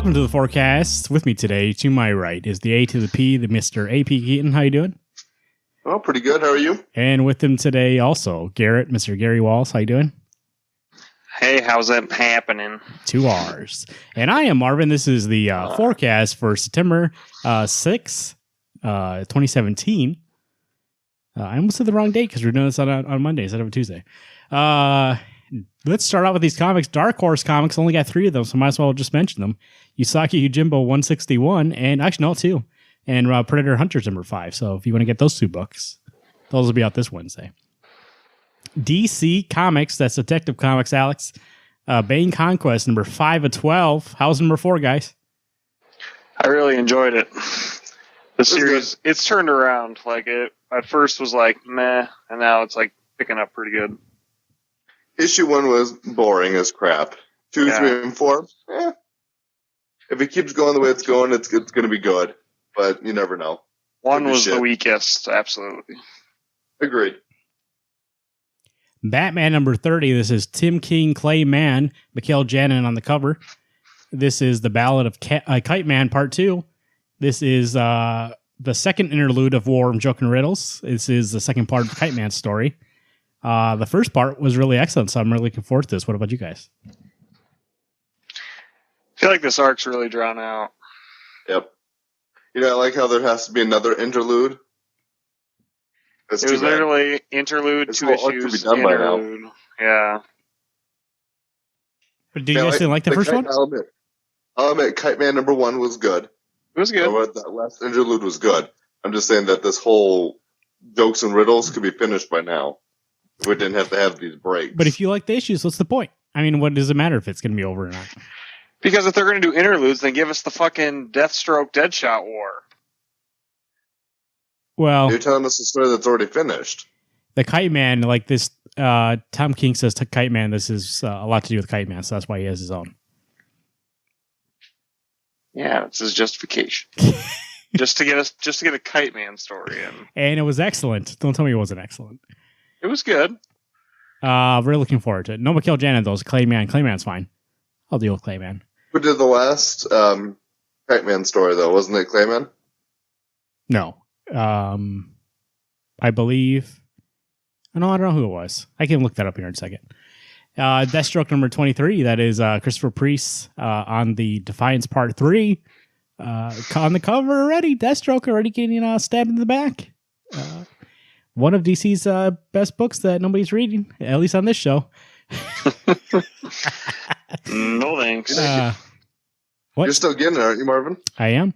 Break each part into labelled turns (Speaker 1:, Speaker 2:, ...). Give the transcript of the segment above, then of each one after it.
Speaker 1: Welcome to the forecast. With me today, to my right, is the A to the P, the Mr. A.P. Keaton. How you doing?
Speaker 2: Oh, pretty good. How are you?
Speaker 1: And with him today also, Garrett, Mr. Gary Walls. How you doing?
Speaker 3: Hey, how's that happening?
Speaker 1: 2 R's. And I am Marvin. This is the forecast for September 6, 2017. I almost said the wrong date because we're doing this on Monday instead of a Tuesday. Let's start out with these comics. Dark Horse Comics only got 3 of them, so might as well just mention them. Yusaki Yojimbo 161, and actually no, 2. And Predator Hunters number 5. So if you want to get those 2 books, those will be out this Wednesday. DC Comics, that's Detective Comics, Alex. Bane Conquest number 5 of 12. How's number 4, guys?
Speaker 3: I really enjoyed it. The series, it's turned around. Like it at first was like meh, and now it's like picking up pretty good.
Speaker 2: Issue 1 was boring as crap. 2, 3, and 4, if it keeps going the way it's going, it's going to be good. But you never know.
Speaker 3: 1 was the weakest, absolutely.
Speaker 2: Agreed.
Speaker 1: Batman number 30. This is Tim King, Clay Mann, Mikhail Janin on the cover. This is the Ballad of Kite Man Part 2. This is the second interlude of War and Joke and Riddles. This is the second part of the Kite Man story. The first part was really excellent, so I'm really looking forward to this. What about you guys?
Speaker 3: I feel like this arc's really drawn out.
Speaker 2: Yep. You know, I like how there has to be another interlude.
Speaker 3: It was literally interlude,
Speaker 2: this
Speaker 3: 2
Speaker 2: whole arc
Speaker 3: issues,
Speaker 2: could be done
Speaker 3: interlude.
Speaker 2: by now.
Speaker 3: Yeah.
Speaker 1: But did you guys like the first one?
Speaker 2: I'll admit, Kite Man number 1 was good.
Speaker 3: It was good.
Speaker 2: That last interlude was good. I'm just saying that this whole Jokes and Riddles could be finished by now. If we didn't have to have these breaks.
Speaker 1: But if you like the issues, what's the point? I mean, what does it matter if it's going to be over or not?
Speaker 3: Because if they're going to do interludes, then give us the fucking Deathstroke Deadshot War.
Speaker 1: Well,
Speaker 2: you're telling us a story that's already finished.
Speaker 1: The Kite Man, like this, Tom King says to Kite Man, this is a lot to do with Kite Man, so that's why he has his own.
Speaker 3: Yeah, it's his justification. just to get a Kite Man story in.
Speaker 1: And it was excellent. Don't tell me it wasn't excellent.
Speaker 3: It was good.
Speaker 1: Really looking forward to it. No Mikhail Janin, though. Clay Man. Clay Man's fine. I'll deal with Clay Man.
Speaker 2: Who did the last Kite Man story, though? Wasn't it Clay Man?
Speaker 1: No. I believe... No, I don't know who it was. I can look that up here in a second. Deathstroke number 23. That is Christopher Priest on the Defiance Part 3. On the cover already. Deathstroke already getting stabbed in the back. One of DC's best books that nobody's reading, at least on this show.
Speaker 3: No thanks.
Speaker 1: What?
Speaker 2: You're still getting it, aren't you, Marvin?
Speaker 1: I am.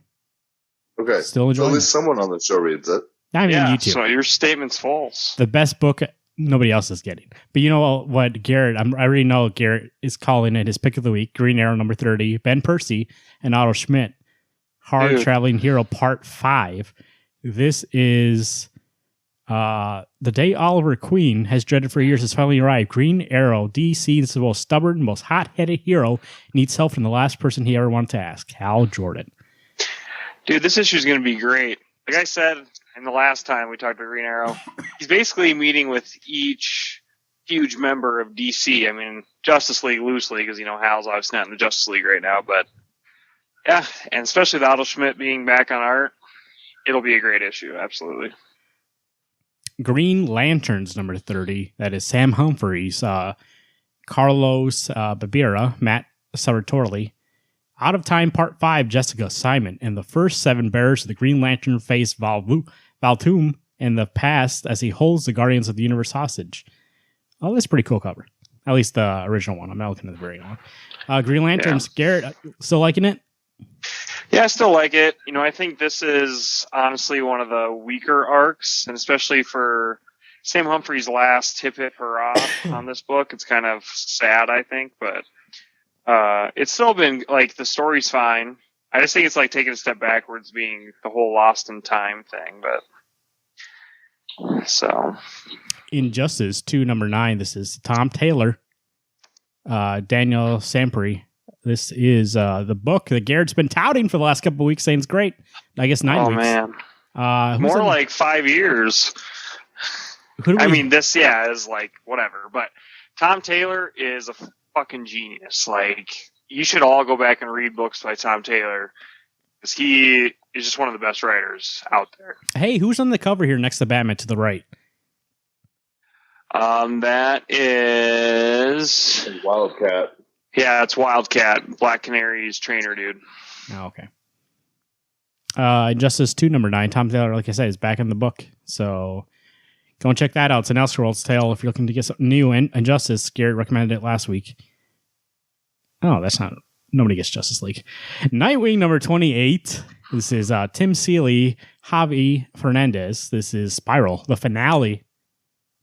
Speaker 2: Okay.
Speaker 1: Still enjoying
Speaker 2: so at least someone on the show reads it.
Speaker 1: I mean, you too.
Speaker 3: So your statement's false.
Speaker 1: The best book nobody else is getting. But you know what, Garrett, I already know Garrett is calling it his pick of the week. Green Arrow number 30, Ben Percy and Otto Schmidt. Hard Traveling Hero Part 5. This is the day Oliver Queen has dreaded for years has finally arrived. Green Arrow, DC's the most stubborn, most hot-headed hero, needs help from the last person he ever wanted to ask, Hal Jordan.
Speaker 3: Dude, this issue is going to be great. Like I said, in the last time we talked about Green Arrow, he's basically meeting with each huge member of DC. I mean, Justice League loosely, because, Hal's obviously not in the Justice League right now, but yeah, and especially with Otto Schmidt being back on art, it'll be a great issue, absolutely.
Speaker 1: Green Lanterns number 30. That is Sam Humphries, Carlos Babira, Matt Sartorelli. Out of Time Part 5, Jessica Simon, and the first 7 bearers of the Green Lantern face Valtoom in the past as he holds the Guardians of the Universe hostage. Oh, that's a pretty cool cover. At least the original one. I'm not looking at the very old one. Green Lanterns, Garrett, still liking it?
Speaker 3: Yeah, I still like it. I think this is honestly one of the weaker arcs, and especially for Sam Humphries' last hip hurrah on this book. It's kind of sad, I think, but it's still been, the story's fine. I just think it's taking a step backwards being the whole Lost in Time thing, but so.
Speaker 1: Injustice 2, number 9. This is Tom Taylor, Daniel Sampry. This is the book that Garrett's been touting for the last couple of weeks, saying it's great. I guess 9 weeks.
Speaker 3: Oh, man. More like 5 years. This, is whatever. But Tom Taylor is a fucking genius. you should all go back and read books by Tom Taylor, because he is just one of the best writers out there.
Speaker 1: Hey, who's on the cover here next to Batman to the right?
Speaker 3: That is
Speaker 2: Wildcat.
Speaker 3: Yeah, it's Wildcat, Black Canary's trainer dude.
Speaker 1: Oh, okay. Injustice 2, number 9. Tom Taylor, like I said, is back in the book. So go and check that out. It's an Elseworlds tale if you're looking to get something new. And Injustice, Garrett recommended it last week. Oh, that's not... Nobody gets Justice League. Nightwing, number 28. This is Tim Seeley, Javi Fernandez. This is Spiral, the finale.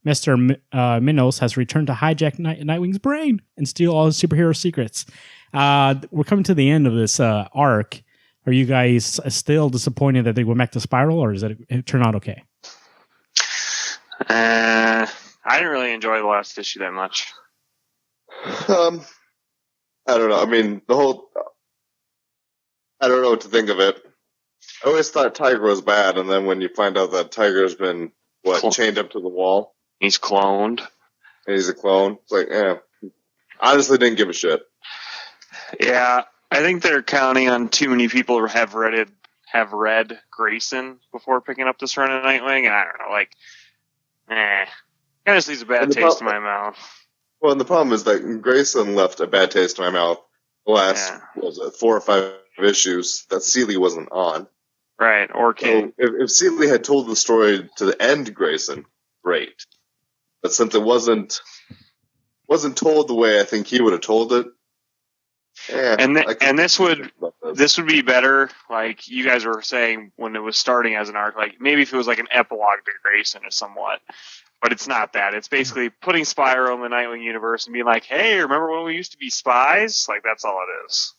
Speaker 1: Mr. Minos has returned to hijack Nightwing's brain and steal all his superhero secrets. We're coming to the end of this arc. Are you guys still disappointed that they went back to Spiral, or does it turn out okay?
Speaker 3: I didn't really enjoy the last issue that much.
Speaker 2: I don't know. I mean, I don't know what to think of it. I always thought Tiger was bad, and then when you find out that Tiger's been, chained up to the wall?
Speaker 3: He's cloned.
Speaker 2: And he's a clone. It's like, honestly didn't give a shit.
Speaker 3: Yeah, I think they're counting on too many people who have read Grayson before picking up this run of Nightwing, and I don't know, kind of just leaves a bad taste in my mouth.
Speaker 2: Well, and the problem is that Grayson left a bad taste in my mouth the last, 4 or 5 issues that Seeley wasn't on.
Speaker 3: Right, or King.
Speaker 2: So if Seeley had told the story to the end Grayson, great. But since it wasn't told the way I think he would have told it, this would be better, like you guys were saying when it was starting as an arc, like maybe if it was like an epilogue to Grayson or somewhat. But it's not that. It's basically putting Spyro in the Nightwing universe and being like, hey, remember when we used to be spies? Like, that's all it is.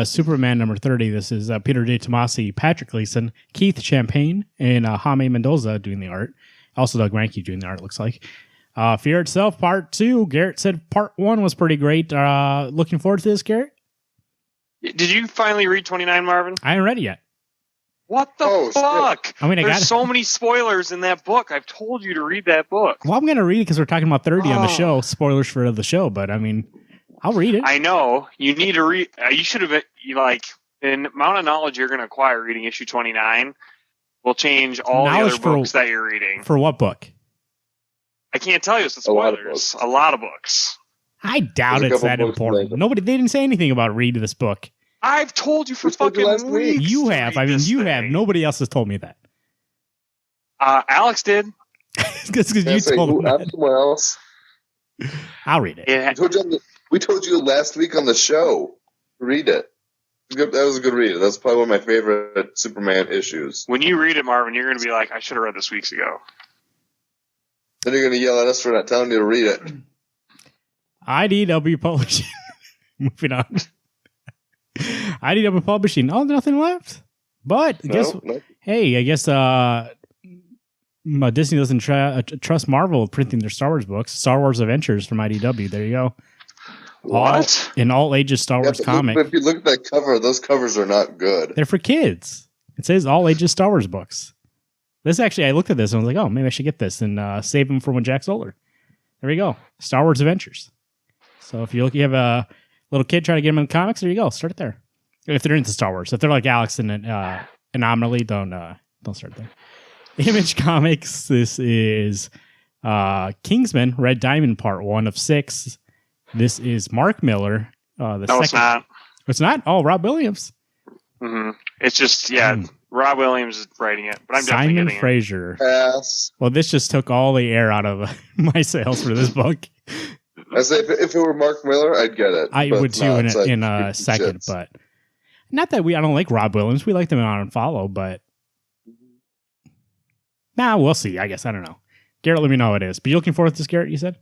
Speaker 1: Superman number 30. This is Peter J. Tomasi, Patrick Gleason, Keith Champagne, and Jaime Mendoza doing the art. Also Doug Ranke doing the art, it looks like. Fear Itself, Part 2. Garrett said Part 1 was pretty great. Looking forward to this, Garrett?
Speaker 3: Did you finally read 29, Marvin?
Speaker 1: I haven't read it yet.
Speaker 3: What the fuck?
Speaker 1: Shit. I mean, there's
Speaker 3: so many spoilers in that book. I've told you to read that book.
Speaker 1: Well, I'm going to read it because we're talking about 30 on the show. Spoilers for the show, but I mean, I'll read it.
Speaker 3: I know. You need to read. You should have, the amount of knowledge you're going to acquire reading issue 29 will change all the other books that you're reading.
Speaker 1: For what book?
Speaker 3: I can't tell you. It's the spoilers. A lot of books.
Speaker 1: I doubt it's that important. They didn't say anything about reading this book.
Speaker 3: I've told you for fucking weeks.
Speaker 1: You have. I mean, you have. Nobody else has told me that.
Speaker 3: Alex did.
Speaker 1: Because you told him that.
Speaker 2: Someone else.
Speaker 1: I'll read it.
Speaker 3: Yeah.
Speaker 2: We told you last week on the show. Read it. That was a good read. That's probably one of my favorite Superman issues.
Speaker 3: When you read it, Marvin, you're going to be like, I should have read this weeks ago.
Speaker 2: Then you're going to yell at us for not telling you to read it.
Speaker 1: IDW Publishing. Moving on. IDW Publishing. Oh, nothing left. But hey, I guess Disney doesn't trust Marvel with printing their Star Wars books. Star Wars Adventures from IDW. There you go.
Speaker 3: What?
Speaker 1: In all ages Star Wars comic.
Speaker 2: But if you look at that cover, those covers are not good.
Speaker 1: They're for kids. It says all ages Star Wars books. This actually, I looked at this and I was like, oh, maybe I should get this and save them for when Jack's older. There we go. Star Wars Adventures. So if you have a little kid trying to get them in comics, there you go. Start it there. If they're into Star Wars. If they're like Alex and Anomaly, don't start there. Image Comics. This is Kingsman, Red Diamond, Part 1 of 6. This is Mark Miller.
Speaker 3: It's not.
Speaker 1: It's not? Oh, Rob Williams.
Speaker 3: Mm-hmm. It's just, Rob Williams is writing it. But I'm
Speaker 1: Simon
Speaker 3: definitely
Speaker 1: Fraser.
Speaker 2: Yes.
Speaker 1: Well, this just took all the air out of my sales for this book.
Speaker 2: I say if it were Mark Miller, I'd get it.
Speaker 1: I would too in a second, shits. But not that I don't like Rob Williams. We like them on Follow, but we'll see. I guess I don't know. Garrett, let me know how it is. But you looking forward to this, Garrett? You said?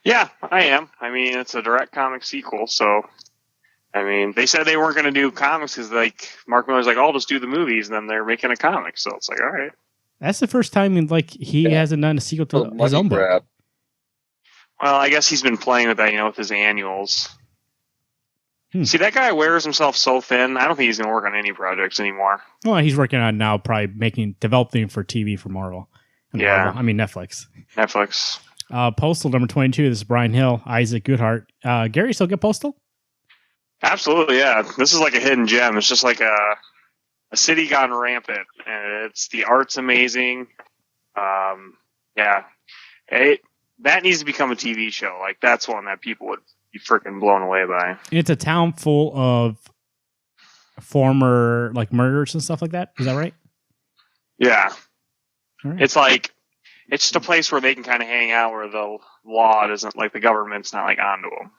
Speaker 3: Yeah, I am. I mean, it's a direct comic sequel, so I mean, they said they weren't going to do comics because Mark Miller's like, I'll just do the movies, and then they're making a comic. So it's like, all right.
Speaker 1: That's the first time he hasn't done a sequel to his own book.
Speaker 3: Well, I guess he's been playing with that, with his annuals. See, that guy wears himself so thin. I don't think he's going to work on any projects anymore.
Speaker 1: Well, he's working on now, probably developing for TV for Marvel.
Speaker 3: Yeah.
Speaker 1: Marvel. I mean, Netflix. Postal number 22. This is Brian Hill, Isaac Goodhart. Gary, still get Postal?
Speaker 2: Absolutely, yeah. This is like a hidden gem. It's just like a city gone rampant, and the art's amazing. Yeah, that needs to become a TV show. Like that's one that people would be freaking blown away by.
Speaker 1: It's a town full of former like murders and stuff like that. Is that right?
Speaker 2: Yeah.
Speaker 1: All right.
Speaker 2: It's just a place where they can kind of hang out, where the law doesn't, like the government's not like onto them.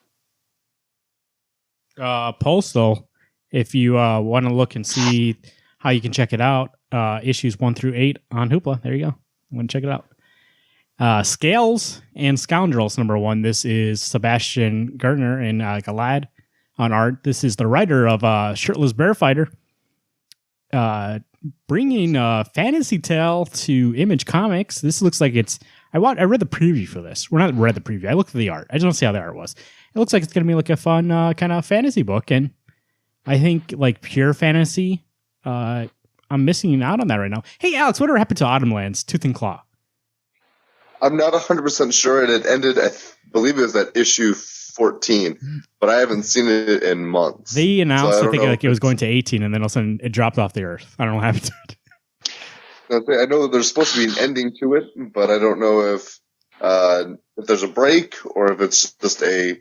Speaker 1: Postal, if you want to look and see how you can check it out, issues 1 through 8 on Hoopla. There you go. I'm going to check it out. Scales and Scoundrels number 1. This is Sebastian Gardner and Galad on art. This is the writer of Shirtless Bear Fighter, bringing a fantasy tale to Image Comics. This looks like it's... I read the preview for this. We're not read the preview. I looked at the art. I just want to see how the art was. It looks like it's going to be like a fun kind of fantasy book, and I think like pure fantasy, I'm missing out on that right now. Hey, Alex, whatever happened to Autumnlands, Tooth and Claw?
Speaker 4: I'm not 100% sure, and it ended, I believe it was at issue 14, but I haven't seen it in months.
Speaker 1: They announced, I think, like it was going to 18, and then all of a sudden it dropped off the earth. I don't know what happened to it.
Speaker 4: I know there's supposed to be an ending to it, but I don't know if there's a break or if it's just a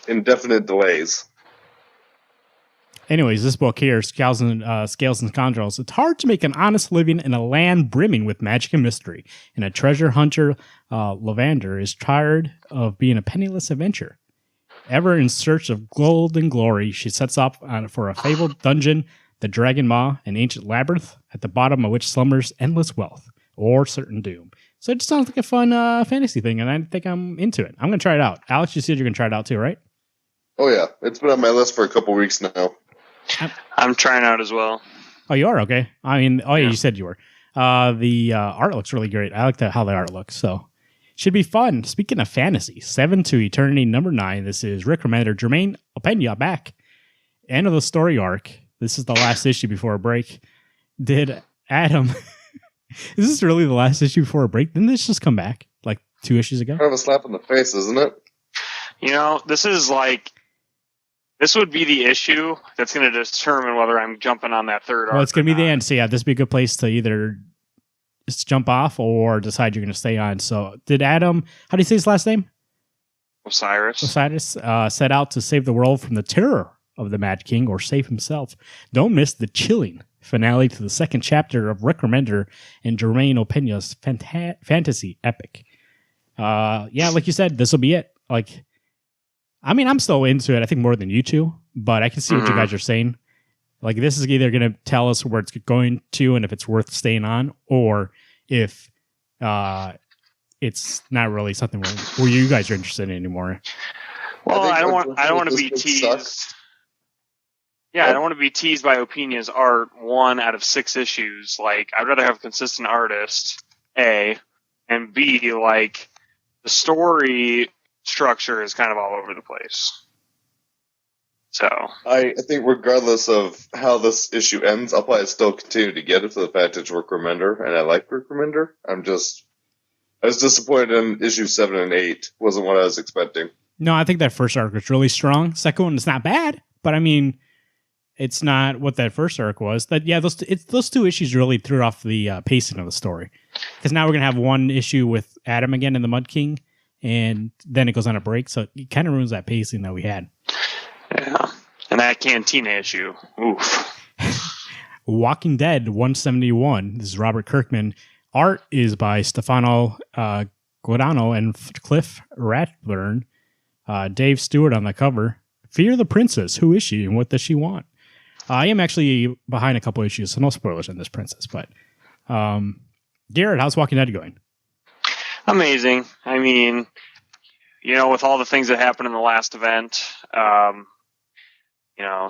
Speaker 4: indefinite delays.
Speaker 1: Anyways, this book here, Scales and Scoundrels, it's hard to make an honest living in a land brimming with magic and mystery. And a treasure hunter, Lavander, is tired of being a penniless adventurer. Ever in search of gold and glory, she sets off for a fabled dungeon, the Dragon Maw, an ancient labyrinth, at the bottom of which slumbers endless wealth or certain doom. So it just sounds like a fun fantasy thing, and I think I'm into it. I'm going to try it out. Alex, you said you're going to try it out too, right?
Speaker 4: Oh, yeah. It's been on my list for a couple weeks now.
Speaker 2: I'm trying out as well.
Speaker 1: Oh, you are? Okay. I mean, yeah, you said you were. The art looks really great. I like how the art looks, so should be fun. Speaking of fantasy, 7 to Eternity number 9. This is Rick Remender, Jermaine Opeña back. End of the story arc. This is the last issue before a break. Did Adam... Is this really the last issue before a break? Didn't this just come back like 2 issues ago?
Speaker 4: Kind of a slap in the face, isn't it?
Speaker 2: You know, this would be the issue that's going to determine whether I'm jumping on that third arc.
Speaker 1: Well, it's going to be the end. So yeah, this would be a good place to either just jump off or decide you're going to stay on. So did Adam, how do you say his last name?
Speaker 2: Osiris
Speaker 1: set out to save the world from the terror of the Mad King or save himself. Don't miss the chilling finale to the second chapter of Rick Remender and Jermaine Opeña's fantasy epic. Yeah, like you said, this will be it. Like, I mean, I'm still into it, I think, more than you two, but I can see what you guys are saying. Like, this is either going to tell us where it's going to and if it's worth staying on, or if it's not really something where you guys are interested in anymore.
Speaker 2: Well, I don't want to be teased. Yeah, I don't want to be teased by Opeña's art 1 out of 6 issues. Like, I'd rather have a consistent artist, A, and B, like, the story structure is kind of all over the place. So
Speaker 4: I think regardless of how this issue ends, I'll probably still continue to get it for the fact it's Rick Remender, and I like Rick Remender. I was disappointed in issue 7 and 8. Wasn't what I was expecting.
Speaker 1: No, I think that first arc was really strong. Second one is not bad, but I mean, it's not what that first arc was. That those 2 issues really threw off the pacing of the story, because now we're gonna have one issue with Adam again in the Mud King, and then it goes on a break, so it kind of ruins that pacing that we had.
Speaker 2: Yeah, and that Cantina issue. Oof.
Speaker 1: Walking Dead 171. This is Robert Kirkman. Art is by Stefano Guadagno and Cliff Rathburn. Dave Stewart on the cover. Fear the Princess. Who is she and what does she want? I am actually behind a couple issues, so no spoilers on this princess. But Garrett, how's Walking Dead going?
Speaker 2: Amazing. I mean, with all the things that happened in the last event,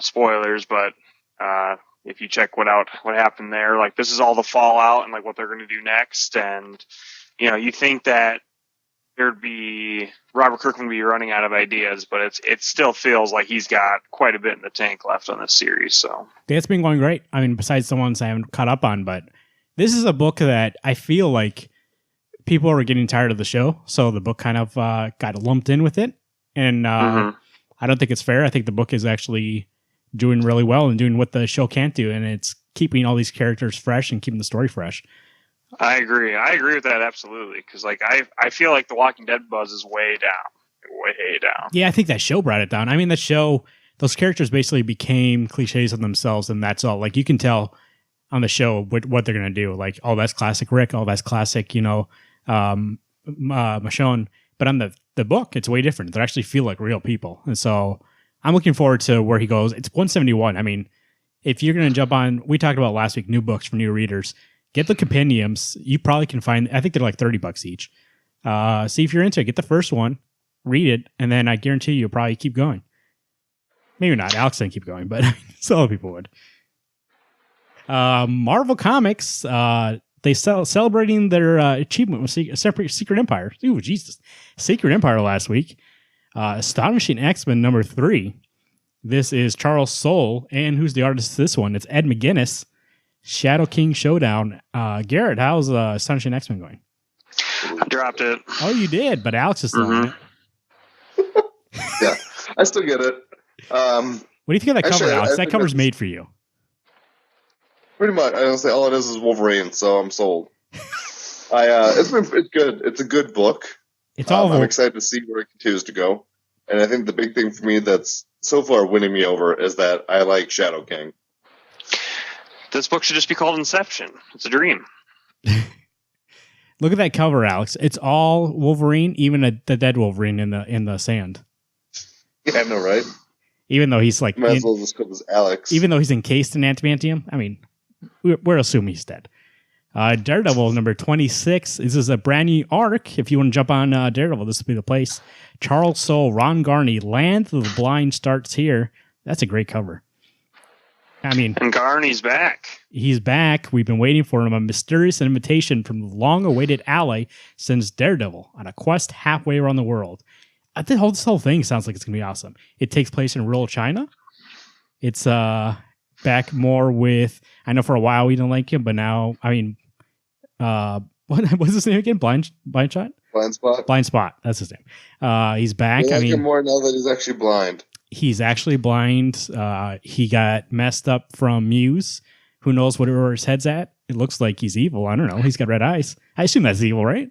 Speaker 2: spoilers, but if you check what happened there, like, this is all the fallout and like what they're going to do next. And, you think that Robert Kirkman would be running out of ideas, but it still feels like he's got quite a bit in the tank left on this series. So
Speaker 1: it's been going great. I mean, besides the ones I haven't caught up on, but this is a book that I feel like people were getting tired of the show, so the book kind of got lumped in with it. And I don't think it's fair. I think the book is actually doing really well and doing what the show can't do, and it's keeping all these characters fresh and keeping the story fresh.
Speaker 2: I agree with that absolutely, because like I feel like the Walking Dead buzz is way down.
Speaker 1: Yeah, I think that show brought it down. I mean, that show, those characters basically became cliches of themselves, and that's all. Like, you can tell on the show what they're gonna do. Like, oh, that's classic Rick. Oh, that's classic, Michonne. But on the book, it's way different. They actually feel like real people, and so I'm looking forward to where he goes. It's 171. I mean, if you're gonna jump on, we talked about last week, new books for new readers. Get the compendiums. You probably can find, I think they're like $30 each. See if you're into it. Get the first one, read it, and then I guarantee you'll probably keep going. Maybe not. Alex didn't keep going, but some other people would. Marvel Comics, they celebrating their achievement with Secret Empire. Ooh, Jesus. Secret Empire last week. Astonishing X-Men number 3. This is Charles Soule, and who's the artist of this one? It's Ed McGuinness. Shadow King Showdown. Garrett, how's Astonishing X-Men going?
Speaker 2: I dropped it.
Speaker 1: Oh, you did, but Alex is still on it.
Speaker 4: Yeah, I still get it.
Speaker 1: What do you think of that cover, Alex? That cover's made for you.
Speaker 4: Pretty much. I don't say all it is Wolverine, so I'm sold. It's good. It's a good book.
Speaker 1: It's all.
Speaker 4: I'm excited to see where it continues to go. And I think the big thing for me that's so far winning me over is that I like Shadow King.
Speaker 2: This book should just be called Inception. It's a dream.
Speaker 1: Look at that cover, Alex. It's all Wolverine, even the dead Wolverine in the sand.
Speaker 4: Yeah, I know, right?
Speaker 1: Even though he's like,
Speaker 4: might as well just call this Alex.
Speaker 1: Even though he's encased in adamantium, I mean, we're assuming he's dead. Daredevil number 26. This is a brand new arc. If you want to jump on Daredevil, this will be the place. Charles Soule, Ron Garney, Land of the Blind starts here. That's a great cover. I mean,
Speaker 2: and Garney's back. He's
Speaker 1: back. We've been waiting for him. A mysterious invitation from the long-awaited ally sends Daredevil on a quest halfway around the world. This whole thing sounds like it's going to be awesome. It takes place in rural China. It's back more with, I know for a while we didn't like him, but now, I mean, what was his name again? Blind Spot? Blind Spot. That's his name. He's back.
Speaker 4: I like him more now that he's actually blind.
Speaker 1: He's actually blind. He got messed up from Muse. Who knows where his head's at? It looks like he's evil. I don't know. He's got red eyes. I assume that's evil, right?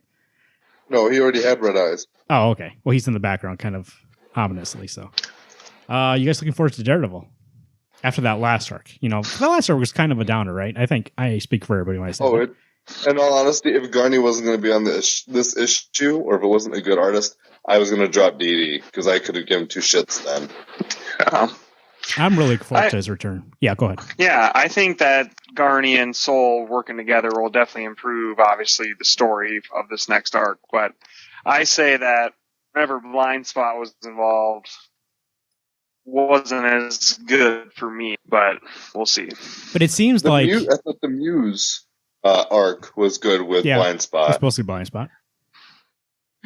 Speaker 4: No, he already had red eyes.
Speaker 1: Oh, okay. Well, he's in the background, kind of ominously. So, you guys looking forward to Daredevil after that last arc? You know, that last arc was kind of a downer, right? I think I speak for everybody when I say that.
Speaker 4: In all honesty, if Garney wasn't going to be on this issue, or if it wasn't a good artist, I was going to drop DD because I could have given two shits then.
Speaker 1: I'm really looking forward to his return. Yeah, go ahead.
Speaker 2: Yeah, I think that Garney and Soule working together will definitely improve, obviously, the story of this next arc. But I say that whenever Blind Spot was involved, wasn't as good for me, but we'll see.
Speaker 1: But it seems I
Speaker 4: thought the Muse arc was good with Blind Spot.
Speaker 1: It's supposed to be Blind Spot.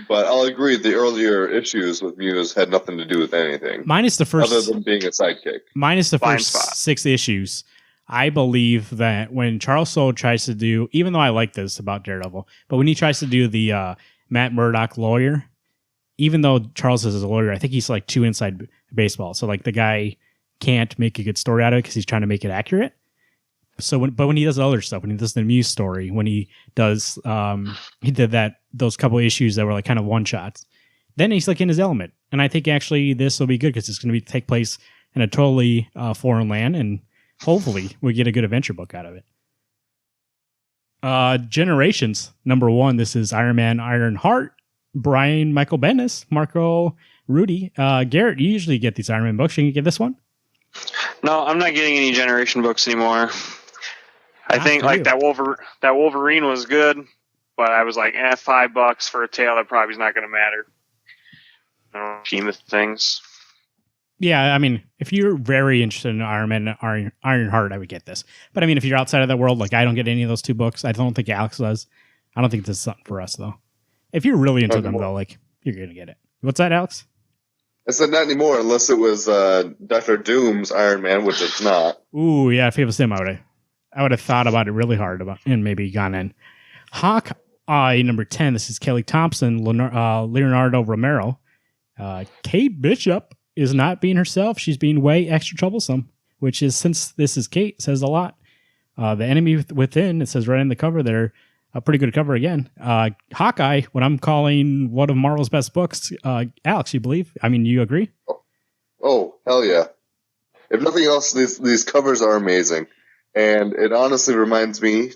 Speaker 4: But I'll agree, the earlier issues with Muse had nothing to do with anything.
Speaker 1: Minus the first,
Speaker 4: other than being a sidekick.
Speaker 1: Minus the first 6 issues. I believe that when Charles Soule tries to do, even though I like this about Daredevil, but when he tries to do the Matt Murdock lawyer, even though Charles is a lawyer, I think he's like too inside baseball. So like the guy can't make a good story out of it because he's trying to make it accurate. So when he does other stuff, when he does the Muse story, when he does, he did those couple issues that were like kind of one shots, then he's like in his element. And I think actually this will be good because it's going to take place in a totally foreign land, and hopefully we get a good adventure book out of it. Generations number 1. This is Iron Man, Iron Heart, Brian Michael Bendis, Marco Rudy. Garrett, you usually get these Iron Man books. Can you get this one?
Speaker 2: No, I'm not getting any Generation books anymore. I think like that Wolverine was good, but I was like, $5 for a tale that probably is not going to matter. I don't know, scheme of things.
Speaker 1: Yeah, I mean, if you're very interested in Iron Man and Iron Heart, I would get this. But I mean, if you're outside of that world, like I don't get any of those 2 books. I don't think Alex does. I don't think this is something for us, though. If you're really into them, though, like you're going to get it. What's that, Alex?
Speaker 4: I said not anymore, unless it was Dr. Doom's Iron Man, which it's not.
Speaker 1: Ooh, yeah, if it was him, I would have thought about it really hard and maybe gone in. number 10, this is Kelly Thompson, Leonardo Romero. Kate Bishop is not being herself. She's being way extra troublesome, which is, since this is Kate, says a lot. The Enemy Within, it says right in the cover there, a pretty good cover again. Hawkeye, what I'm calling one of Marvel's best books. Alex, you believe? I mean, you agree?
Speaker 4: Oh, hell yeah. If nothing else, these covers are amazing. And it honestly reminds me,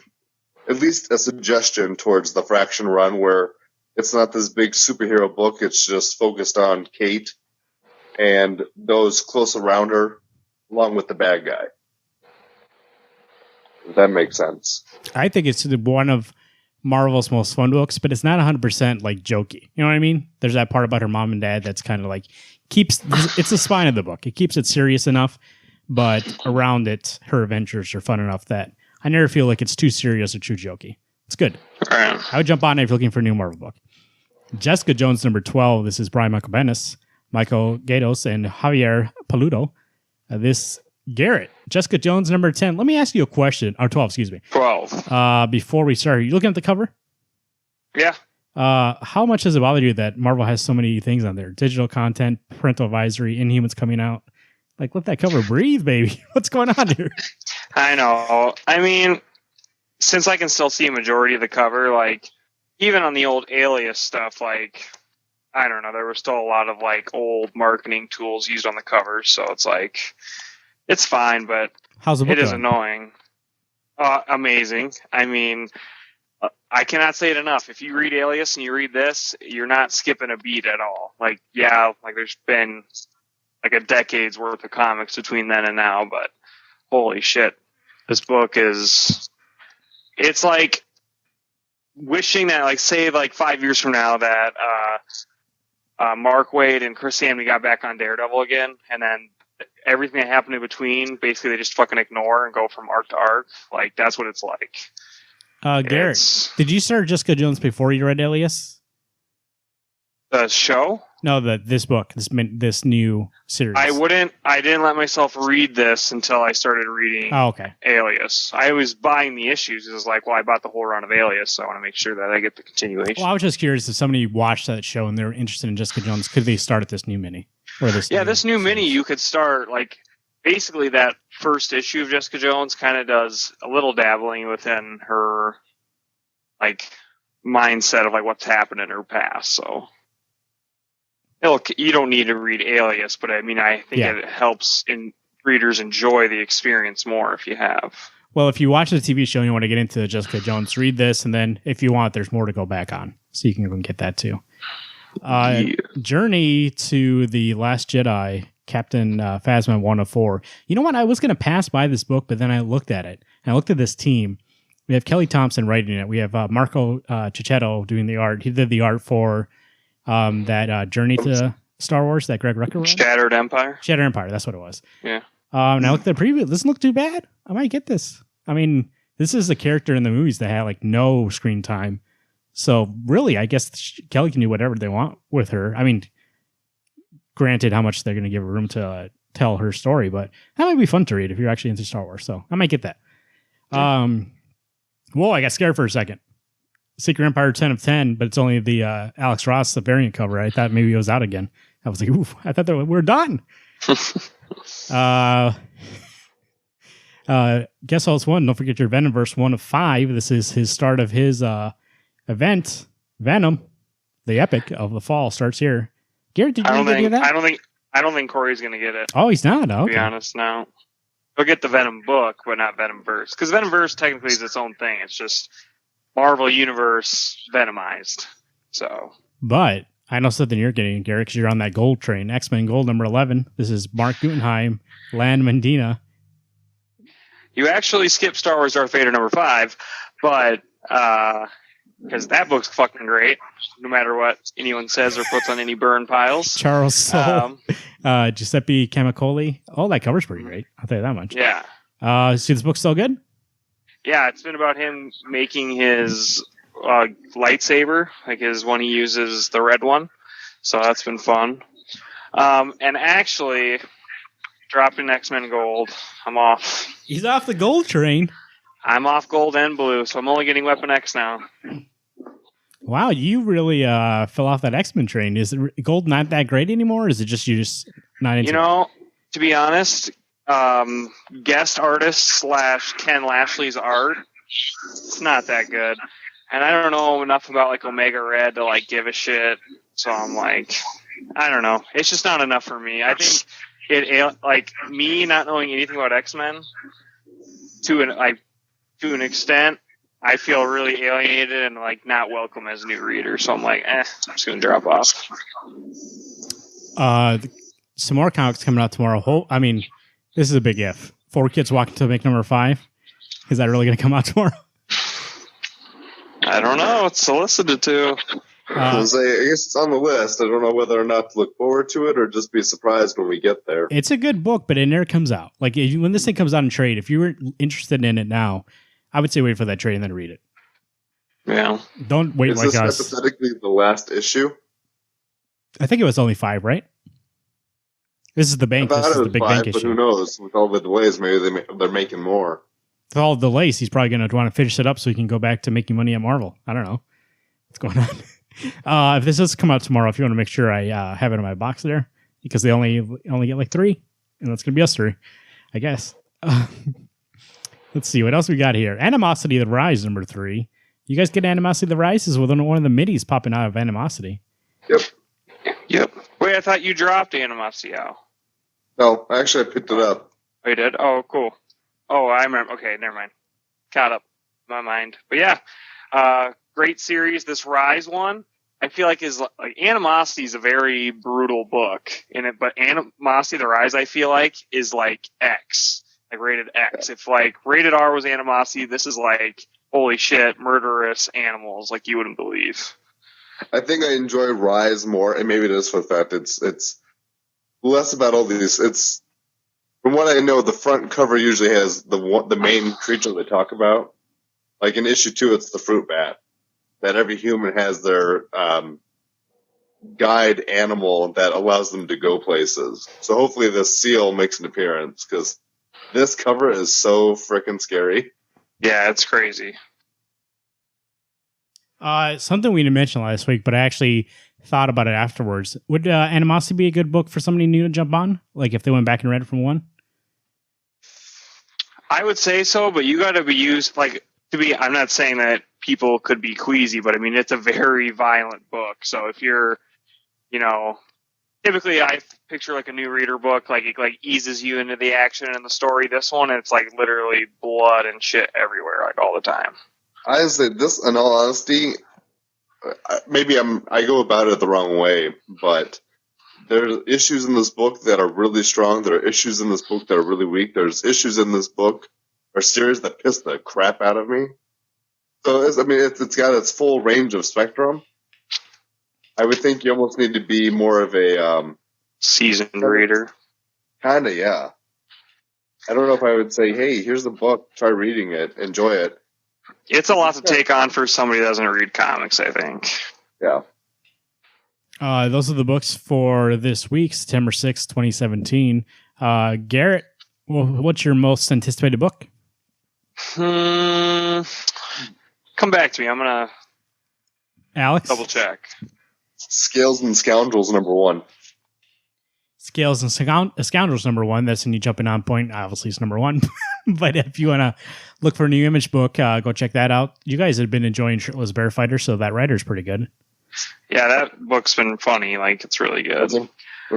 Speaker 4: at least a suggestion towards the Fraction run, where it's not this big superhero book. It's just focused on Kate and those close around her, along with the bad guy. If that makes sense.
Speaker 1: I think it's one of Marvel's most fun books, but it's not 100% like jokey. You know what I mean? There's that part about her mom and dad that's kind of like it's the spine of the book. It keeps it serious enough, but around it, her adventures are fun enough that I never feel like it's too serious or too jokey. It's good. I would jump on it if you're looking for a new Marvel book. Jessica Jones, number 12. This is Brian Michael Bendis, Michael Gaydos, and Javier Peludo. Garrett, Jessica Jones, number 10. Let me ask you a question. Or 12, excuse me.
Speaker 2: 12.
Speaker 1: Before we start, are you looking at the cover?
Speaker 2: Yeah.
Speaker 1: How much does it bother you that Marvel has so many things on there? Digital content, parental advisory, Inhumans coming out. Like, let that cover breathe, baby. What's going on here?
Speaker 2: I know. I mean, since I can still see a majority of the cover, like, even on the old Alias stuff, like, I don't know, there was still a lot of, like, old marketing tools used on the covers, so it's like, it's fine, but
Speaker 1: how's the book
Speaker 2: it is
Speaker 1: going?
Speaker 2: annoying. Amazing. I mean, I cannot say it enough. If you read Alias and you read this, you're not skipping a beat at all. Like, yeah, like there's been like a decade's worth of comics between then and now, but holy shit, this book it's like wishing that, like, say, like 5 years from now that Mark Waid and Chris Samney got back on Daredevil again, and then everything that happened in between, basically they just fucking ignore and go from arc to arc. Like, that's what it's like.
Speaker 1: Garrett, did you start Jessica Jones before you read Alias?
Speaker 2: The show?
Speaker 1: No, this book, this new series.
Speaker 2: I didn't let myself read this until I started reading Alias. I was buying the issues. It was like, well, I bought the whole run of Alias, so I want to make sure that I get the continuation.
Speaker 1: Well, I was just curious if somebody watched that show and they were interested in Jessica Jones, could they start at this new mini? Or this new
Speaker 2: mini, you could start, like, basically that first issue of Jessica Jones kind of does a little dabbling within her, like, mindset of, like, what's happened in her past, so you don't need to read Alias, but I mean, I think it helps readers enjoy the experience more if you have.
Speaker 1: Well, if you watch the TV show and you want to get into Jessica Jones, read this, and then if you want, there's more to go back on, so you can go and get that too. Journey to the Last Jedi, Captain Phasma 104. You know what? I was going to pass by this book, but then I looked at it, and I looked at this team. We have Kelly Thompson writing it. We have Marco Cicchetto doing the art. He did the art for that Journey to Star Wars that Greg Rucka wrote.
Speaker 2: Shattered Empire, that's what it was.
Speaker 1: Yeah. And I looked at the preview. It doesn't look too bad. I might get this. I mean, this is a character in the movies that had like no screen time. So really, I guess Kelly can do whatever they want with her. I mean, granted, how much they're going to give her room to tell her story, but that might be fun to read if you're actually into Star Wars. So I might get that. Whoa, I got scared for a second. Secret Empire 10 of 10, but it's only the Alex Ross, the variant cover. I thought maybe it was out again. I was like, oof, I thought that we're done. Guess All's One. Don't forget your Venomverse 1 of 5. This is his start of his event. Venom, the epic of the fall, starts here. Garrett, did you get that?
Speaker 2: I don't think Corey's going to get it.
Speaker 1: Oh, he's not? Okay.
Speaker 2: To be honest, no. He'll get the Venom book, but not Venomverse. Because Venomverse technically is its own thing. It's just Marvel Universe Venomized. So,
Speaker 1: but I know something you're getting, Garrett, because you're on that gold train. X-Men Gold number 11. This is Mark Guggenheim, Lan Medina.
Speaker 2: You actually skipped Star Wars Darth Vader number 5, but because that book's fucking great, no matter what anyone says or puts on any burn piles.
Speaker 1: Charles Soule, Giuseppe Camicoli. Oh, that cover's pretty great. I'll tell you that much.
Speaker 2: Yeah.
Speaker 1: See, this book's still good?
Speaker 2: Yeah, it's been about him making his lightsaber, like his one he uses, the red one. So that's been fun. And actually, dropping X-Men Gold. I'm off.
Speaker 1: He's off the gold train.
Speaker 2: I'm off gold and blue, so I'm only getting Weapon X now.
Speaker 1: Wow, you really fell off that X-Men train. Is Gold not that great anymore? Or is it just you just not into it?
Speaker 2: To be honest, guest artist / Ken Lashley's art, it's not that good. And I don't know enough about like Omega Red to like give a shit. So I'm like, I don't know. It's just not enough for me. I think me not knowing anything about X-Men to an extent, I feel really alienated and like not welcome as a new reader. So I'm like, I'm just gonna drop off.
Speaker 1: Some more comics coming out tomorrow. I mean, this is a big if. 4Kids walking to make number 5. Is that really going to come out tomorrow?
Speaker 2: I don't know. It's solicited to.
Speaker 4: I guess it's on the list. I don't know whether or not to look forward to it or just be surprised when we get there.
Speaker 1: It's a good book, but it never comes out. Like when this thing comes out in trade, if you were interested in it now, I would say wait for that trade and then read it.
Speaker 2: Yeah.
Speaker 1: Don't wait like us.
Speaker 4: Is this hypothetically the last issue?
Speaker 1: I think it was only 5, right? This is the bank. This is the big
Speaker 4: 5,
Speaker 1: bank
Speaker 4: but
Speaker 1: issue.
Speaker 4: Who knows? With all the delays, maybe they're making more.
Speaker 1: With all the delays, he's probably going to want to finish it up so he can go back to making money at Marvel. I don't know what's going on. If this does come out tomorrow, if you want to make sure I have it in my box there, because they only get like 3, and that's going to be us 3, I guess. Let's see what else we got here. Animosity: The Rise, number 3. You guys get Animosity: The Rise? Is one of the middies popping out of Animosity.
Speaker 4: Yep.
Speaker 2: Wait, I thought you dropped Animosity out.
Speaker 4: No, actually, I picked it up.
Speaker 2: Oh, you did? Oh, cool. Oh, I remember. Okay, never mind. Caught up my mind. But yeah, great series. This Rise one, I feel like is like Animosity is a very brutal book in it, but Animosity: The Rise, I feel like is like X, like rated X. If like rated R was Animosity, this is like holy shit, murderous animals like you wouldn't believe.
Speaker 4: I think I enjoy Rise more, and maybe it is for the fact it's less about all these. It's from what I know, the front cover usually has the main creature they talk about. Like in issue 2, it's the fruit bat. That every human has their guide animal that allows them to go places. So hopefully this seal makes an appearance, because this cover is so freaking scary.
Speaker 2: Yeah, it's crazy.
Speaker 1: Something we didn't mention last week, but I actually thought about it afterwards. Would Animosity be a good book for somebody new to jump on? Like if they went back and read it from 1?
Speaker 2: I would say so, but you got to be used I'm not saying that people could be queasy, but I mean, it's a very violent book. So if you're, typically I picture like a new reader book, like it like eases you into the action and the story. This one, it's like literally blood and shit everywhere, like all the time.
Speaker 4: I say this, in all honesty, maybe I go about it the wrong way, but there's issues in this book that are really strong. There are issues in this book that are really weak. There's issues in this book or series that piss the crap out of me. So it's got its full range of spectrum. I would think you almost need to be more of a
Speaker 2: seasoned reader.
Speaker 4: Kind of, yeah. I don't know if I would say, hey, here's the book, try reading it, enjoy it.
Speaker 2: It's a lot to take on for somebody who doesn't read comics, I think.
Speaker 4: Yeah.
Speaker 1: Those are the books for this week, September 6th, 2017. Garrett, what's your most anticipated book?
Speaker 2: Come back to me. I'm going to
Speaker 1: Alex?
Speaker 2: double check.
Speaker 4: Scales and Scoundrels, number 1.
Speaker 1: Scales and Scoundrels, number 1. That's when you jumping on point. Obviously, it's number 1. But if you want to look for a new Image book, go check that out. You guys have been enjoying Shirtless Bear Fighter, so that writer's pretty good.
Speaker 2: Yeah, that book's been funny. Like, it's really good.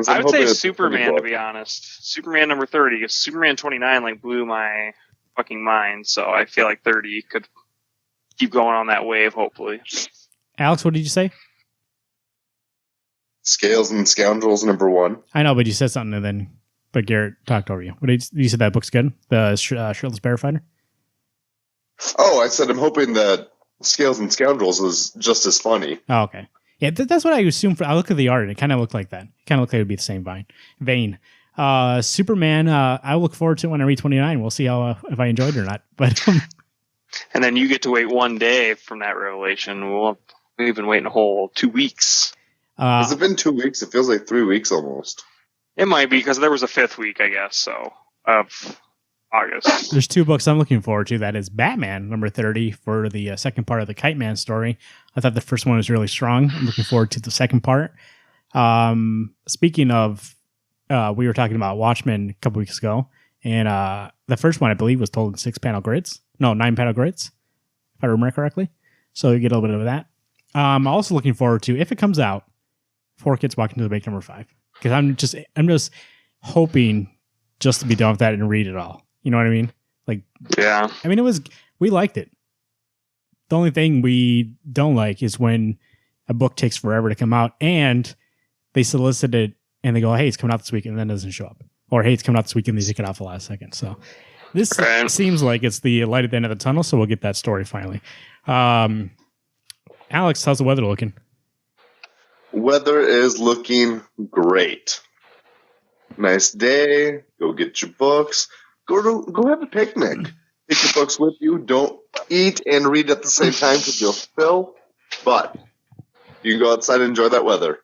Speaker 2: I would say Superman, to be honest. Superman number 30, because Superman 29 like blew my fucking mind. So I feel like 30 could keep going on that wave, hopefully.
Speaker 1: Alex, what did you say?
Speaker 4: Scales and Scoundrels, number 1.
Speaker 1: I know, but you said something but Garrett talked over you. You said that book's good? The Shirtless Bear Fighter?
Speaker 4: Oh, I said I'm hoping that Scales and Scoundrels is just as funny.
Speaker 1: Oh, okay. Yeah, that's what I assumed. I look at the art, and it kind of looked like that. It kind of looked like it would be the same vein. Superman, I look forward to it when I read 29. We'll see if I enjoyed it or not. But
Speaker 2: and then you get to wait 1 day from that revelation. We've been waiting a whole 2 weeks.
Speaker 4: Has it been 2 weeks? It feels like 3 weeks almost.
Speaker 2: It might be, because there was a 5th week, I guess, so of August.
Speaker 1: There's 2 books I'm looking forward to. That is Batman, number 30, for the second part of the Kite Man story. I thought the first one was really strong. I'm looking forward to the second part. Speaking of, we were talking about Watchmen a couple weeks ago, and the first one, I believe, was told in 9-panel grids, if I remember correctly. So you get a little bit of that. I'm also looking forward to, if it comes out, 4 Kids Walking to the Bank number 5. Because I'm just hoping just to be done with that and read it all. You know what I mean? Like,
Speaker 2: yeah.
Speaker 1: I mean, we liked it. The only thing we don't like is when a book takes forever to come out and they solicit it and they go, hey, it's coming out this week, and then it doesn't show up. Or, hey, it's coming out this week, and they take it off the last second. So this seems like it's the light at the end of the tunnel, so we'll get that story finally. Alex, how's the weather looking?
Speaker 4: Weather is looking great. Nice day. Go get your books. Go have a picnic. Take your books with you. Don't eat and read at the same time because you'll spill. But you can go outside and enjoy that weather.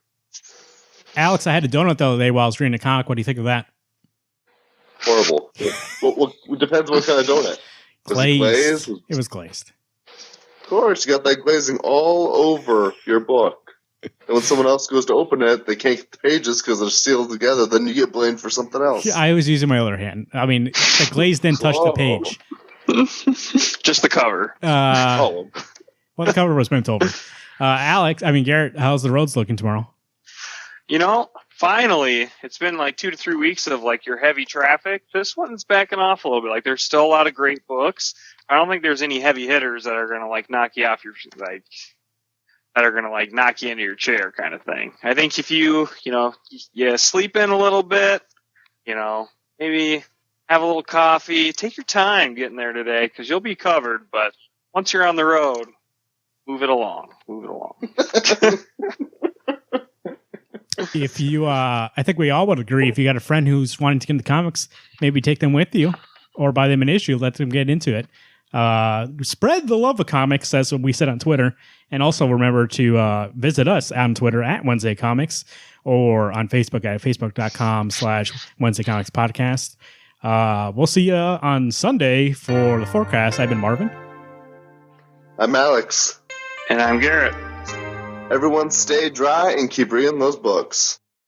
Speaker 1: Alex, I had a donut the other day while I was reading a comic. What do you think of that?
Speaker 4: Horrible. Well, it depends what kind of donut.
Speaker 1: Glazed. It was glazed.
Speaker 4: Of course, you got that glazing all over your book. And when someone else goes to open it, they can't get the pages because they're sealed together. Then you get blamed for something else.
Speaker 1: Yeah, I was using my other hand. I mean, the glaze didn't touch the page.
Speaker 2: Just the cover.
Speaker 1: Well, the cover was bent over. Garrett, how's the roads looking tomorrow?
Speaker 2: Finally, it's been like 2 to 3 weeks of like your heavy traffic. This one's backing off a little bit. Like, there's still a lot of great books. I don't think there's any heavy hitters that are going to like knock you off your that are going to like knock you into your chair kind of thing. I think if you sleep in a little bit, maybe have a little coffee, take your time getting there today because you'll be covered. But once you're on the road, move it along.
Speaker 1: If you, I think we all would agree, if you got a friend who's wanting to get into comics, maybe take them with you or buy them an issue, let them get into it. Spread the love of comics, as we said on Twitter. And also remember to visit us on Twitter at Wednesday Comics or on Facebook at facebook.com/Wednesday Comics Podcast. We'll see you on Sunday for the forecast. I've been Marvin.
Speaker 4: I'm Alex.
Speaker 2: And I'm Garrett.
Speaker 4: Everyone stay dry and keep reading those books.